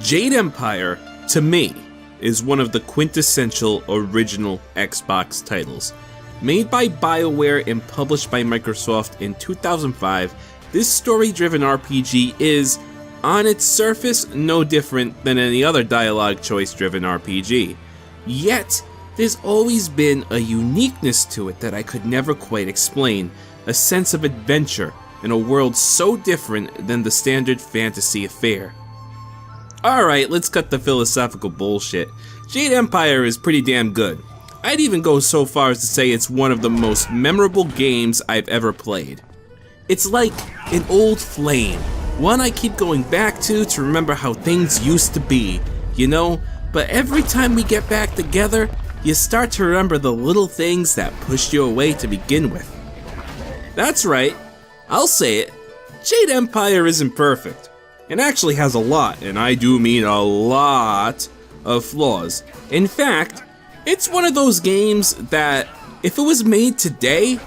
Jade Empire, to me, is one of the quintessential original Xbox titles. Made by BioWare and published by Microsoft in 2005, this story-driven RPG is, on its surface, no different than any other dialogue choice-driven RPG. Yet, there's always been a uniqueness to it that I could never quite explain, a sense of adventure in a world so different than the standard fantasy affair. Alright, let's cut the philosophical bullshit. Jade Empire is pretty damn good. I'd even go so far as to say it's one of the most memorable games I've ever played. It's like an old flame, one I keep going back to remember how things used to be, you know? But every time we get back together, you start to remember the little things that pushed you away to begin with. That's right, I'll say it, Jade Empire isn't perfect. It actually has a lot, and I do mean a lot, of flaws. In fact, it's one of those games that, if it was made today,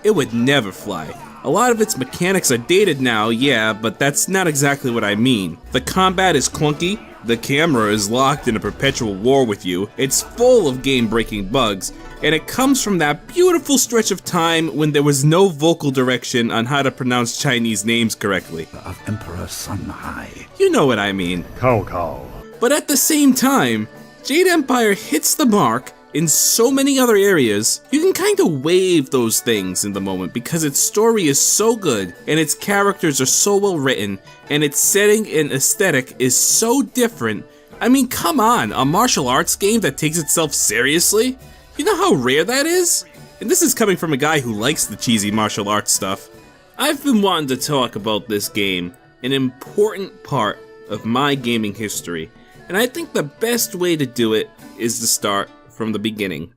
it would never fly. A lot of its mechanics are dated now, yeah, but that's not exactly what I mean. The combat is clunky, the camera is locked in a perpetual war with you, it's full of game-breaking bugs, and it comes from that beautiful stretch of time when there was no vocal direction on how to pronounce Chinese names correctly. Of Emperor Sun Hai. You know what I mean. Cao. But at the same time, Jade Empire hits the mark in so many other areas. You can kinda wave those things in the moment because its story is so good, and its characters are so well written, and its setting and aesthetic is so different. I mean, come on, a martial arts game that takes itself seriously? You know how rare that is? And this is coming from a guy who likes the cheesy martial arts stuff. I've been wanting to talk about this game, an important part of my gaming history, and I think the best way to do it is to start from the beginning.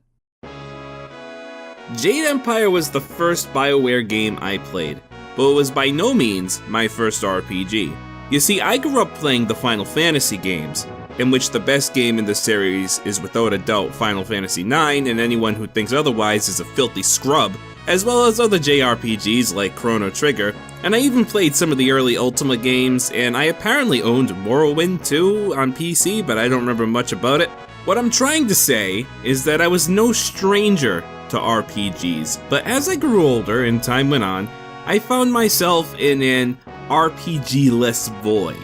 Jade Empire was the first BioWare game I played, but it was by no means my first RPG. You see, I grew up playing the Final Fantasy games, in which the best game in the series is without a doubt Final Fantasy IX, and anyone who thinks otherwise is a filthy scrub, as well as other JRPGs like Chrono Trigger, and I even played some of the early Ultima games, and I apparently owned Morrowind too on PC, but I don't remember much about it. What I'm trying to say is that I was no stranger to RPGs, but as I grew older and time went on, I found myself in an RPG-less void.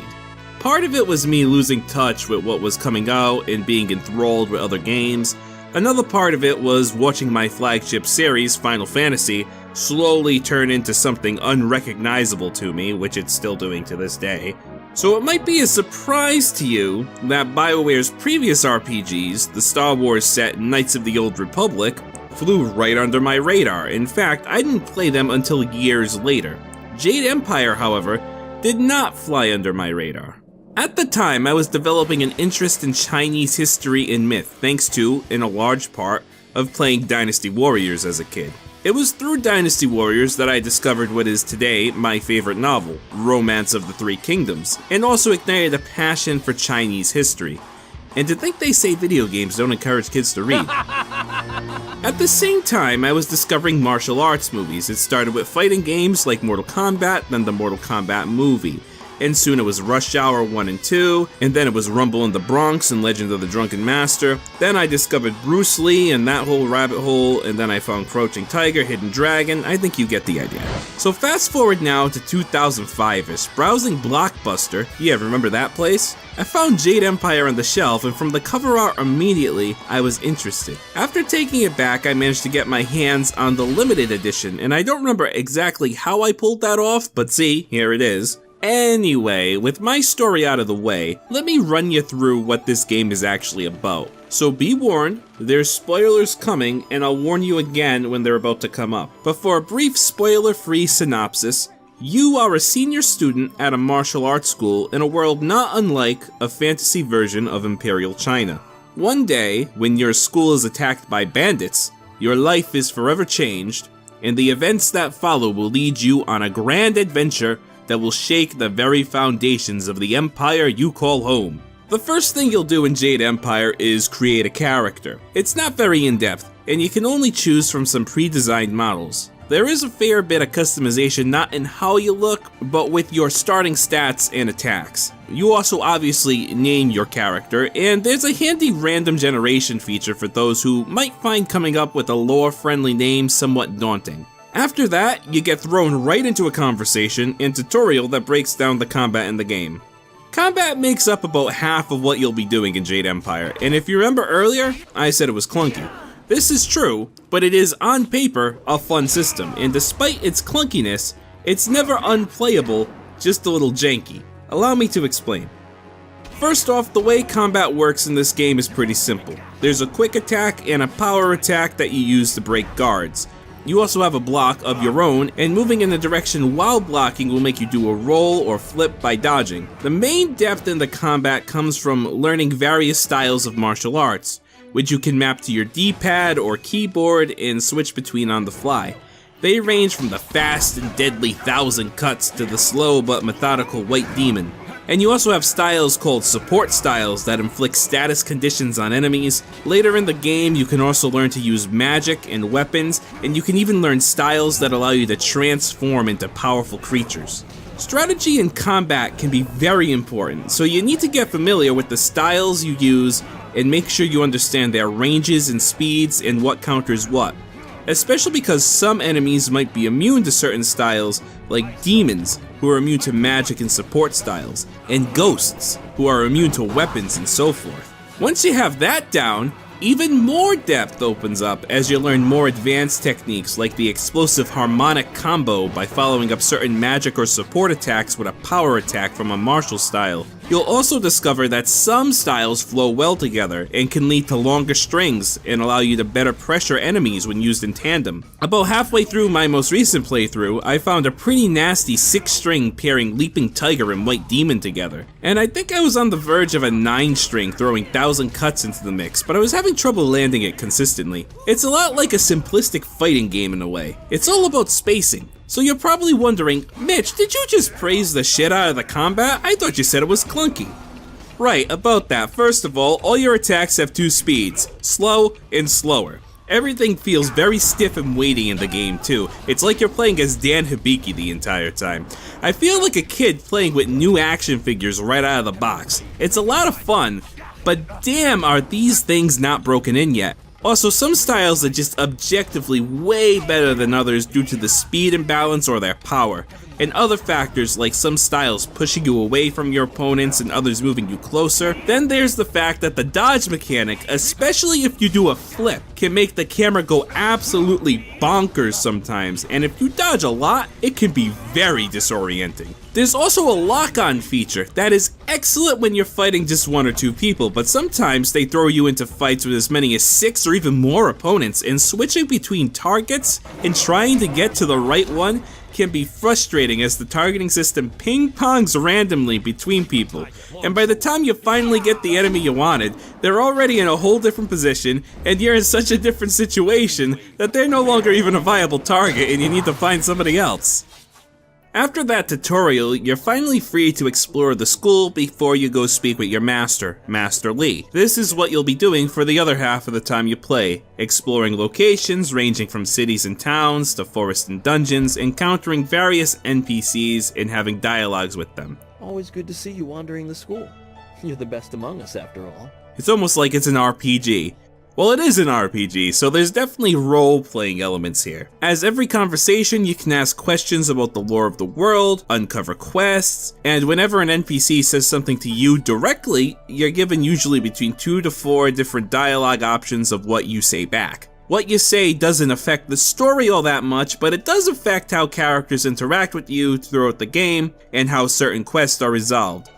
Part of it was me losing touch with what was coming out and being enthralled with other games. Another part of it was watching my flagship series, Final Fantasy, slowly turn into something unrecognizable to me, which it's still doing to this day. So it might be a surprise to you that BioWare's previous RPGs, the Star Wars set Knights of the Old Republic, flew right under my radar. In fact, I didn't play them until years later. Jade Empire, however, did not fly under my radar. At the time, I was developing an interest in Chinese history and myth, thanks to, in a large part, of playing Dynasty Warriors as a kid. It was through Dynasty Warriors that I discovered what is today my favorite novel, Romance of the Three Kingdoms, and also ignited a passion for Chinese history. And to think they say video games don't encourage kids to read. At the same time, I was discovering martial arts movies. It started with fighting games like Mortal Kombat, then the Mortal Kombat movie. And soon it was Rush Hour 1 and 2, and then it was Rumble in the Bronx and Legend of the Drunken Master. Then I discovered Bruce Lee and that whole rabbit hole, and then I found Crouching Tiger, Hidden Dragon. I think you get the idea. So fast forward now to 2005-ish, browsing Blockbuster, yeah, remember that place? I found Jade Empire on the shelf, and from the cover art immediately, I was interested. After taking it back, I managed to get my hands on the limited edition, and I don't remember exactly how I pulled that off, but see, here it is. Anyway, with my story out of the way, let me run you through what this game is actually about. So be warned, there's spoilers coming, and I'll warn you again when they're about to come up. But for a brief spoiler-free synopsis, you are a senior student at a martial arts school in a world not unlike a fantasy version of Imperial China. One day, when your school is attacked by bandits, your life is forever changed, and the events that follow will lead you on a grand adventure that will shake the very foundations of the empire you call home. The first thing you'll do in Jade Empire is create a character. It's not very in-depth, and you can only choose from some pre-designed models. there is a fair bit of customization not in how you look, but with your starting stats and attacks. You also obviously name your character, and there's a handy random generation feature for those who might find coming up with a lore-friendly name somewhat daunting. After that, you get thrown right into a conversation and tutorial that breaks down the combat in the game. Combat makes up about half of what you'll be doing in Jade Empire, and if you remember earlier, I said it was clunky. This is true, but it is on paper a fun system, and despite its clunkiness, it's never unplayable, just a little janky. Allow me to explain. First off, the way combat works in this game is pretty simple. There's a quick attack and a power attack that you use to break guards. You also have a block of your own, and moving in the direction while blocking will make you do a roll or flip by dodging. The main depth in the combat comes from learning various styles of martial arts, which you can map to your D-pad or keyboard and switch between on the fly. They range from the fast and deadly 1,000 cuts to the slow but methodical white demon. And you also have styles called support styles that inflict status conditions on enemies. Later in the game, you can also learn to use magic and weapons, and you can even learn styles that allow you to transform into powerful creatures. Strategy in combat can be very important, so you need to get familiar with the styles you use and make sure you understand their ranges and speeds and what counters what. Especially because some enemies might be immune to certain styles, like demons, who are immune to magic and support styles, and ghosts, who are immune to weapons and so forth. Once you have that down, even more depth opens up as you learn more advanced techniques like the explosive harmonic combo by following up certain magic or support attacks with a power attack from a martial style. You'll also discover that some styles flow well together and can lead to longer strings and allow you to better pressure enemies when used in tandem. About halfway through my most recent playthrough, I found a pretty nasty 6-string pairing Leaping Tiger and White Demon together, and I think I was on the verge of a 9-string throwing 1,000 cuts into the mix, but I was having trouble landing it consistently. It's a lot like a simplistic fighting game in a way. It's all about spacing. So you're probably wondering, Mitch, did you just praise the shit out of the combat? I thought you said it was clunky. Right, about that. First of all your attacks have 2 speeds, slow and slower. Everything feels very stiff and weighty in the game too. It's like you're playing as Dan Hibiki the entire time. I feel like a kid playing with new action figures right out of the box. It's a lot of fun, but damn are these things not broken in yet. Also, some styles are just objectively way better than others due to the speed imbalance or their power, and other factors like some styles pushing you away from your opponents and others moving you closer. Then there's the fact that the dodge mechanic, especially if you do a flip, can make the camera go absolutely bonkers sometimes, and if you dodge a lot, it can be very disorienting. There's also a lock-on feature that is excellent when you're fighting just 1 or 2 people, but sometimes they throw you into fights with as many as 6 or even more opponents, and switching between targets and trying to get to the right one can be frustrating as the targeting system ping-pongs randomly between people, and by the time you finally get the enemy you wanted, they're already in a whole different position, and you're in such a different situation that they're no longer even a viable target and you need to find somebody else. After that tutorial, you're finally free to explore the school before you go speak with your master, Master Lee. This is what you'll be doing for the other half of the time you play, exploring locations ranging from cities and towns to forests and dungeons, encountering various NPCs and having dialogues with them. Always good to see you wandering the school. You're the best among us after all. It's almost like it's an RPG. Well, it is an RPG, so there's definitely role-playing elements here. As every conversation, you can ask questions about the lore of the world, uncover quests, and whenever an NPC says something to you directly, you're given usually between 2 to 4 different dialogue options of what you say back. What you say doesn't affect the story all that much, but it does affect how characters interact with you throughout the game, and how certain quests are resolved.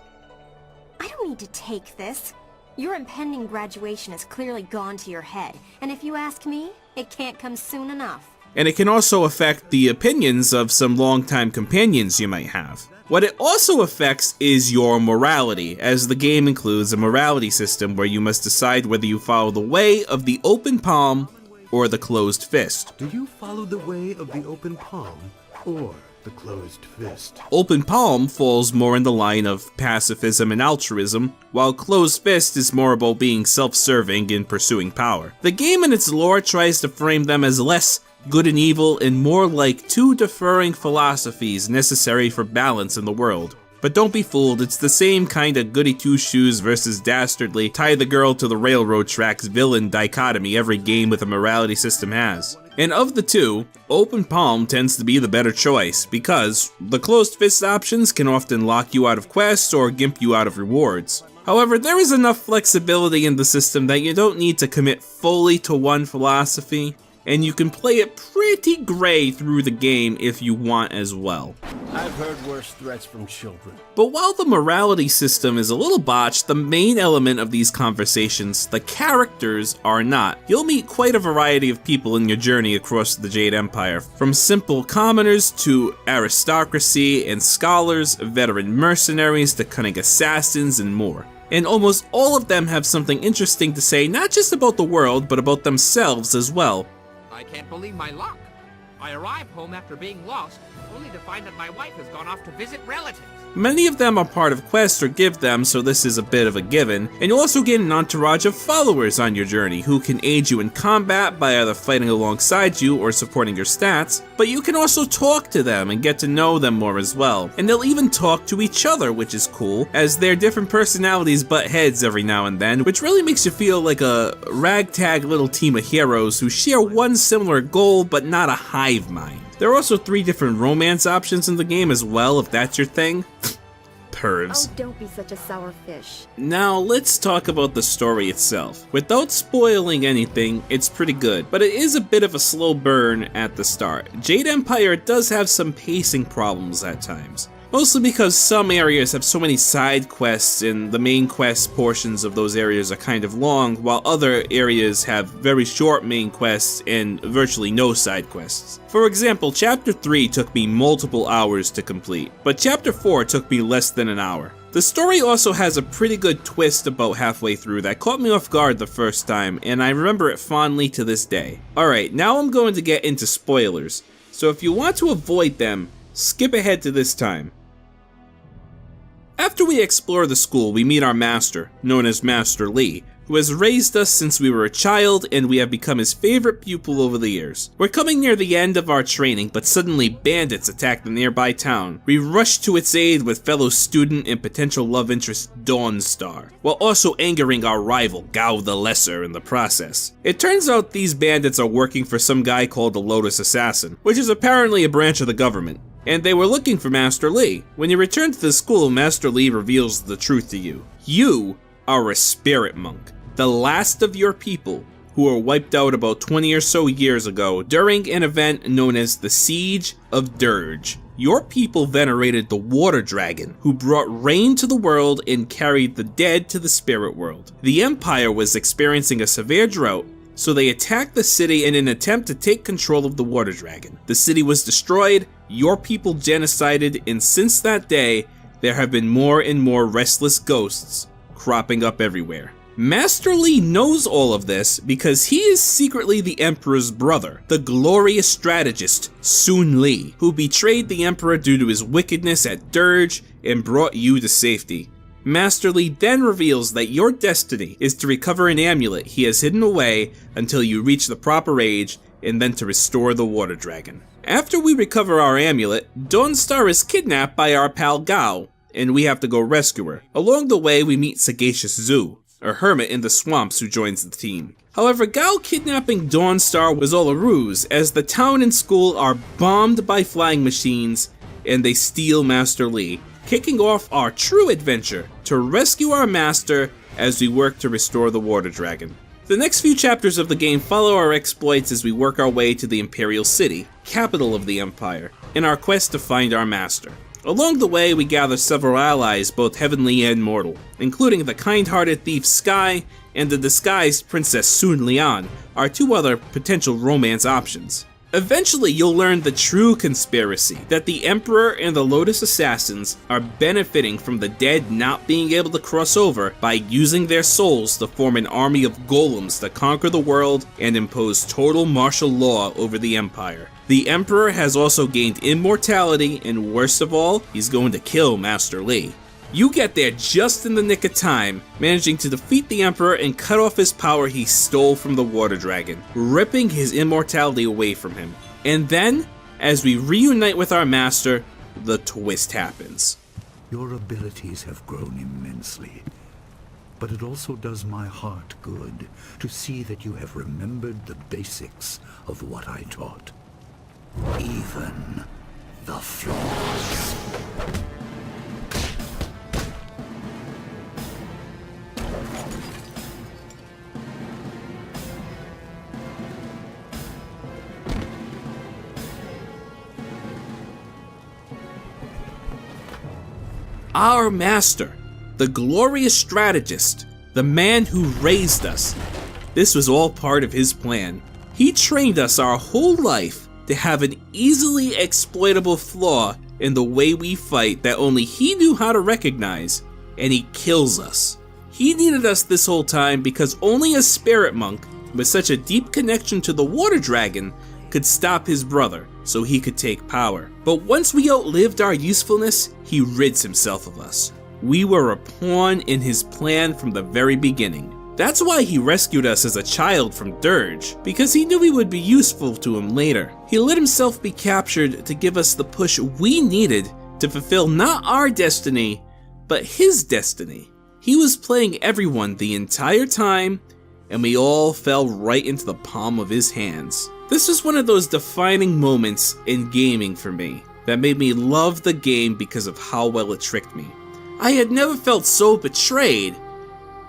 I don't need to take this. Your impending graduation has clearly gone to your head, and if you ask me, it can't come soon enough. And it can also affect the opinions of some longtime companions you might have. What it also affects is your morality, as the game includes a morality system where you must decide whether you follow the way of the open palm or the closed fist. Do you follow the way of the open palm or the closed fist. Open palm falls more in the line of pacifism and altruism, while closed fist is more about being self-serving and pursuing power. The game and its lore tries to frame them as less good and evil and more like two differing philosophies necessary for balance in the world. But don't be fooled, it's the same kind of goody two-shoes versus dastardly tie the girl to the railroad tracks villain dichotomy every game with a morality system has. And of the two, open palm tends to be the better choice, because the closed fist options can often lock you out of quests or gimp you out of rewards. However, there is enough flexibility in the system that you don't need to commit fully to one philosophy, and you can play it pretty gray through the game if you want as well. I've heard worse threats from children. But while the morality system is a little botched, the main element of these conversations, the characters, are not. You'll meet quite a variety of people in your journey across the Jade Empire, from simple commoners to aristocracy and scholars, veteran mercenaries to cunning assassins and more. And almost all of them have something interesting to say, not just about the world, but about themselves as well. I can't believe my luck. I arrived home after being lost, only to find that my wife has gone off to visit relatives. Many of them are part of quests or give them, so this is a bit of a given, and you also get an entourage of followers on your journey who can aid you in combat by either fighting alongside you or supporting your stats, but you can also talk to them and get to know them more as well, and they'll even talk to each other, which is cool, as their different personalities butt heads every now and then, which really makes you feel like a ragtag little team of heroes who share one similar goal but not a hive mind. There are also 3 different romance options in the game as well, if that's your thing. Pervs. Oh, don't be such a sour fish. Now, let's talk about the story itself. Without spoiling anything, it's pretty good, but it is a bit of a slow burn at the start. Jade Empire does have some pacing problems at times. Mostly because some areas have so many side quests and the main quest portions of those areas are kind of long, while other areas have very short main quests and virtually no side quests. For example, Chapter 3 took me multiple hours to complete, but Chapter 4 took me less than an hour. The story also has a pretty good twist about halfway through that caught me off guard the first time, and I remember it fondly to this day. Alright, now I'm going to get into spoilers, so if you want to avoid them, skip ahead to this time. After we explore the school, we meet our master, known as Master Lee, who has raised us since we were a child and we have become his favorite pupil over the years. We're coming near the end of our training, but suddenly bandits attack the nearby town. We rush to its aid with fellow student and potential love interest Dawnstar, while also angering our rival Gao the Lesser in the process. It turns out these bandits are working for some guy called the Lotus Assassin, which is apparently a branch of the government. And they were looking for Master Lee. When you return to the school, Master Lee reveals the truth to you. You are a spirit monk, the last of your people who were wiped out about 20 or so years ago during an event known as the Siege of Dirge. Your people venerated the water dragon, who brought rain to the world and carried the dead to the spirit world. The Empire was experiencing a severe drought, so they attacked the city in an attempt to take control of the water dragon. The city was destroyed, your people genocided, and since that day, there have been more and more restless ghosts cropping up everywhere. Master Lee knows all of this because he is secretly the Emperor's brother, the glorious strategist Sun Li, who betrayed the Emperor due to his wickedness at Dirge and brought you to safety. Master Lee then reveals that your destiny is to recover an amulet he has hidden away until you reach the proper age, and then to restore the water dragon. After we recover our amulet, Dawnstar is kidnapped by our pal Gao, and we have to go rescue her. Along the way, we meet Sagacious Zhu, a hermit in the swamps who joins the team. However, Gao kidnapping Dawnstar was all a ruse, as the town and school are bombed by flying machines, and they steal Master Lee, kicking off our true adventure to rescue our master as we work to restore the water dragon. The next few chapters of the game follow our exploits as we work our way to the Imperial City, capital of the Empire, in our quest to find our master. Along the way, we gather several allies, both heavenly and mortal, including the kind-hearted thief Sky and the disguised Princess Sun Lian, our 2 other potential romance options. Eventually, you'll learn the true conspiracy, that the Emperor and the Lotus Assassins are benefiting from the dead not being able to cross over by using their souls to form an army of golems to conquer the world and impose total martial law over the Empire. The The Emperor has also gained immortality, and worst of all, he's going to kill Master Li. You get there just in the nick of time, managing to defeat the Emperor and cut off his power he stole from the Water Dragon, ripping his immortality away from him. And then, as we reunite with our master, the twist happens. Your abilities have grown immensely, but it also does my heart good to see that you have remembered the basics of what I taught. Even the flaws. Our master, the glorious strategist, the man who raised us. This was all part of his plan. He trained us our whole life to have an easily exploitable flaw in the way we fight that only he knew how to recognize, and he kills us. He needed us this whole time because only a spirit monk with such a deep connection to the Water Dragon could stop his brother so he could take power. But once we outlived our usefulness, he rids himself of us. We were a pawn in his plan from the very beginning. That's why he rescued us as a child from Dirge, because he knew we would be useful to him later. He let himself be captured to give us the push we needed to fulfill not our destiny, but his destiny. He was playing everyone the entire time, and we all fell right into the palm of his hands. This was one of those defining moments in gaming for me that made me love the game because of how well it tricked me. I had never felt so betrayed.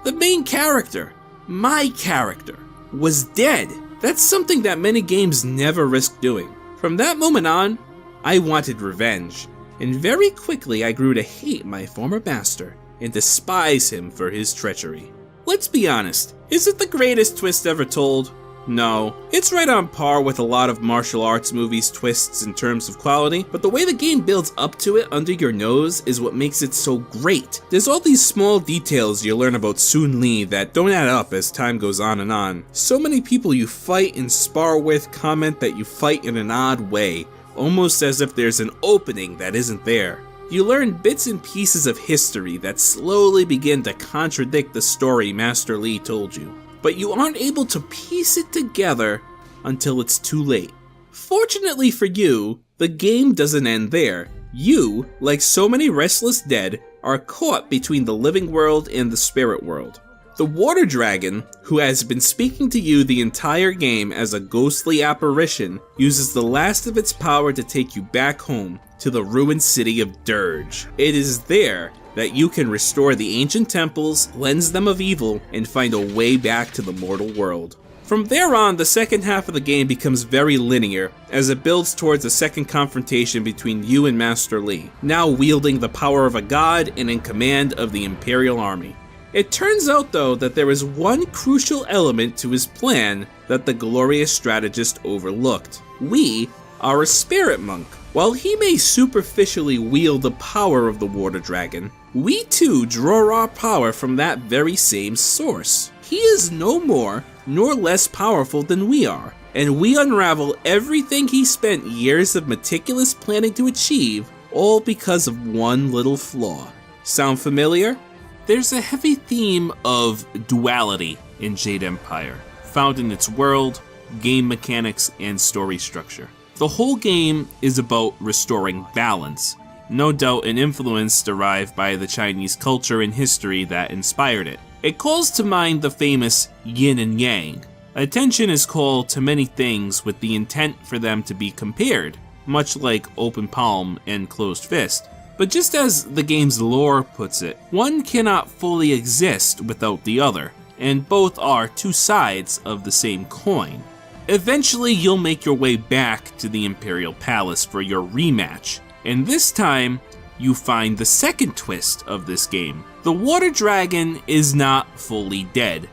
The main character, my character, was dead. That's something that many games never risk doing. From that moment on, I wanted revenge, and very quickly I grew to hate my former master and despise him for his treachery. Let's be honest, is it the greatest twist ever told? No, it's right on par with a lot of martial arts movies' twists in terms of quality, but the way the game builds up to it under your nose is what makes it so great. There's all these small details you learn about Sun Li that don't add up as time goes on and on. So many people you fight and spar with comment that you fight in an odd way, almost as if there's an opening that isn't there. You learn bits and pieces of history that slowly begin to contradict the story Master Li told you, but you aren't able to piece it together until it's too late. Fortunately for you, the game doesn't end there. You, like so many restless dead, are caught between the living world and the spirit world. The Water Dragon, who has been speaking to you the entire game as a ghostly apparition, uses the last of its power to take you back home to the ruined city of Dirge. It is there that you can restore the ancient temples, cleanse them of evil, and find a way back to the mortal world. From there on, the second half of the game becomes very linear, as it builds towards a second confrontation between you and Master Li, now wielding the power of a god and in command of the Imperial Army. It turns out though that there is one crucial element to his plan that the glorious strategist overlooked. We are a spirit monk. While he may superficially wield the power of the Water Dragon, we too draw our power from that very same source. He is no more nor less powerful than we are, and we unravel everything he spent years of meticulous planning to achieve, all because of one little flaw. Sound familiar? There's a heavy theme of duality in Jade Empire, found in its world, game mechanics, and story structure. The whole game is about restoring balance, no doubt an influence derived by the Chinese culture and history that inspired it. It calls to mind the famous yin and yang. Attention is called to many things with the intent for them to be compared, much like open palm and closed fist. But just as the game's lore puts it, one cannot fully exist without the other, and both are two sides of the same coin. Eventually, you'll make your way back to the Imperial Palace for your rematch, and this time, you find the second twist of this game. The Water Dragon is not fully dead.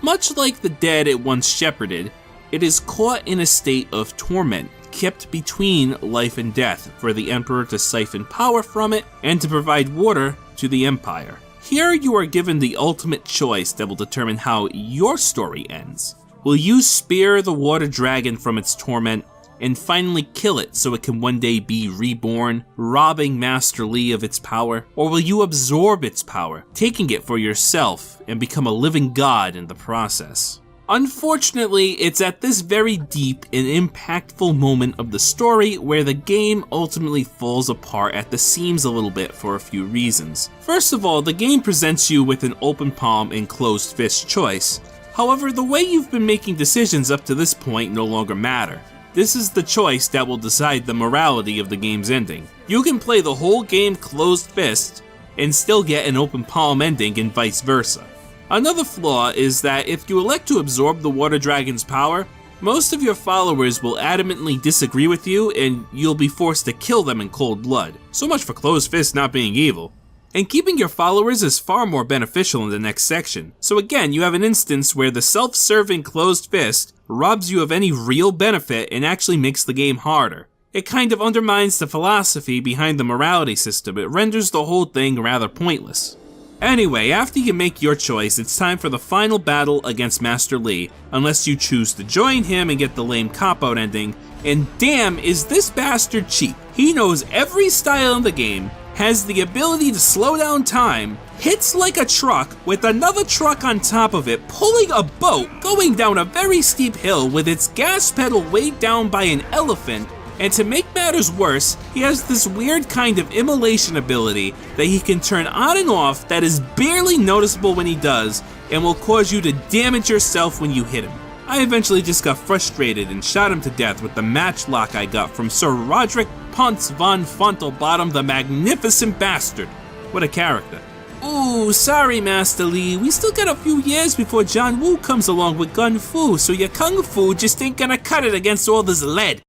Much like the dead it once shepherded, it is caught in a state of torment, kept between life and death for the Emperor to siphon power from it and to provide water to the Empire. Here you are given the ultimate choice that will determine how your story ends. Will you spear the Water Dragon from its torment, and finally kill it so it can one day be reborn, robbing Master Li of its power? Or will you absorb its power, taking it for yourself, and become a living god in the process? Unfortunately, it's at this very deep and impactful moment of the story where the game ultimately falls apart at the seams a little bit for a few reasons. First of all, the game presents you with an open palm and closed fist choice. However, the way you've been making decisions up to this point no longer matter. This is the choice that will decide the morality of the game's ending. You can play the whole game closed fist and still get an open palm ending and vice versa. Another flaw is that if you elect to absorb the water dragon's power, most of your followers will adamantly disagree with you and you'll be forced to kill them in cold blood. So much for closed fist not being evil. And keeping your followers is far more beneficial in the next section. So again, you have an instance where the self-serving closed fist robs you of any real benefit and actually makes the game harder. It kind of undermines the philosophy behind the morality system. It renders the whole thing rather pointless. Anyway, after you make your choice, it's time for the final battle against Master Li, unless you choose to join him and get the lame cop-out ending, and damn is this bastard cheap. He knows every style in the game, has the ability to slow down time, hits like a truck with another truck on top of it, pulling a boat going down a very steep hill with its gas pedal weighed down by an elephant, and to make matters worse, he has this weird kind of immolation ability that he can turn on and off that is barely noticeable when he does, and will cause you to damage yourself when you hit him. I eventually just got frustrated and shot him to death with the matchlock I got from Sir Roderick Ponce von Fontelbottom the Magnificent Bastard. What a character. Ooh, sorry Master Li, we still got a few years before John Woo comes along with Gun Fu, so your Kung Fu just ain't gonna cut it against all this lead.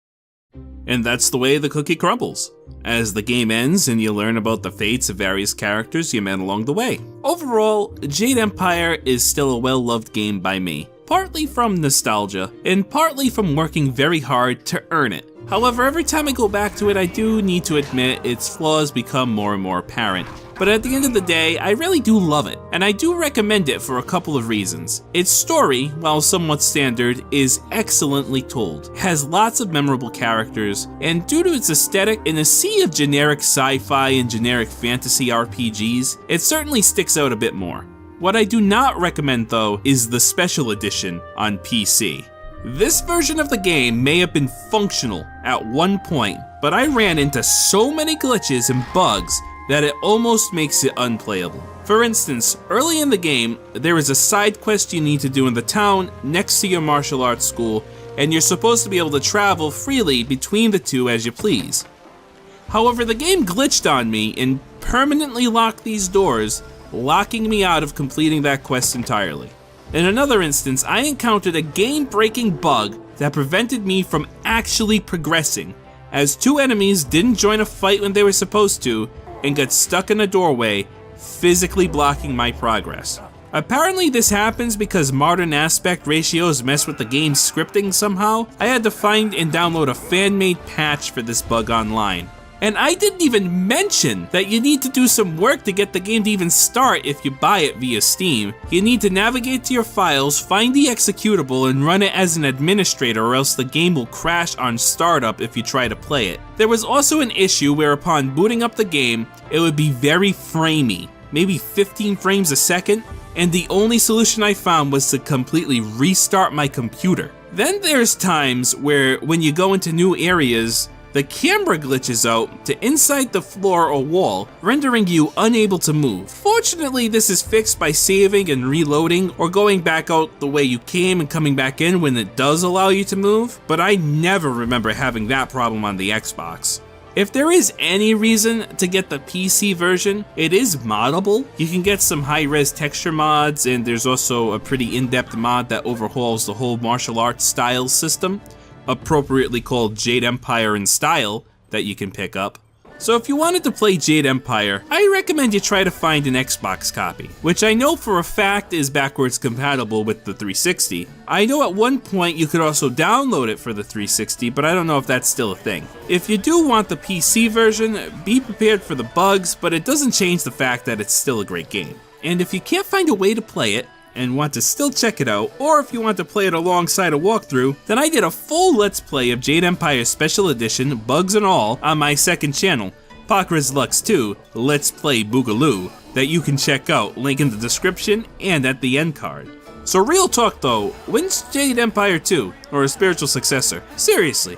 And that's the way the cookie crumbles, as the game ends and you learn about the fates of various characters you met along the way. Overall, Jade Empire is still a well-loved game by me, partly from nostalgia, and partly from working very hard to earn it. However, every time I go back to it, I do need to admit its flaws become more and more apparent. But at the end of the day, I really do love it, and I do recommend it for a couple of reasons. Its story, while somewhat standard, is excellently told, has lots of memorable characters, and due to its aesthetic in a sea of generic sci-fi and generic fantasy RPGs, it certainly sticks out a bit more. What I do not recommend though is the special edition on PC. This version of the game may have been functional at one point, but I ran into so many glitches and bugs that it almost makes it unplayable. For instance, early in the game, there is a side quest you need to do in the town next to your martial arts school, and you're supposed to be able to travel freely between the two as you please. However, the game glitched on me and permanently locked these doors, locking me out of completing that quest entirely. In another instance, I encountered a game-breaking bug that prevented me from actually progressing, as two enemies didn't join a fight when they were supposed to, and got stuck in a doorway, physically blocking my progress. Apparently this happens because modern aspect ratios mess with the game's scripting somehow. I had to find and download a fan-made patch for this bug online. And I didn't even mention that you need to do some work to get the game to even start if you buy it via Steam. You need to navigate to your files, find the executable, and run it as an administrator, or else the game will crash on startup if you try to play it. There was also an issue where upon booting up the game, it would be very framey, maybe 15 frames a second, and the only solution I found was to completely restart my computer. Then there's times where when you go into new areas, the camera glitches out to inside the floor or wall, rendering you unable to move. Fortunately, this is fixed by saving and reloading, or going back out the way you came and coming back in when it does allow you to move, but I never remember having that problem on the Xbox. If there is any reason to get the PC version, it is moddable. You can get some high-res texture mods, and there's also a pretty in-depth mod that overhauls the whole martial arts style system, appropriately called Jade Empire in Style, that you can pick up. So if you wanted to play Jade Empire, I recommend you try to find an Xbox copy, which I know for a fact is backwards compatible with the 360. I know at one point you could also download it for the 360, but I don't know if that's still a thing. If you do want the PC version, be prepared for the bugs, but it doesn't change the fact that it's still a great game. And if you can't find a way to play it, and want to still check it out, or if you want to play it alongside a walkthrough, then I did a full Let's Play of Jade Empire Special Edition, bugs and all, on my second channel, Pakras Lux 2, Let's Play Boogaloo, that you can check out, link in the description and at the end card. So real talk though, when's Jade Empire 2, or a spiritual successor? Seriously,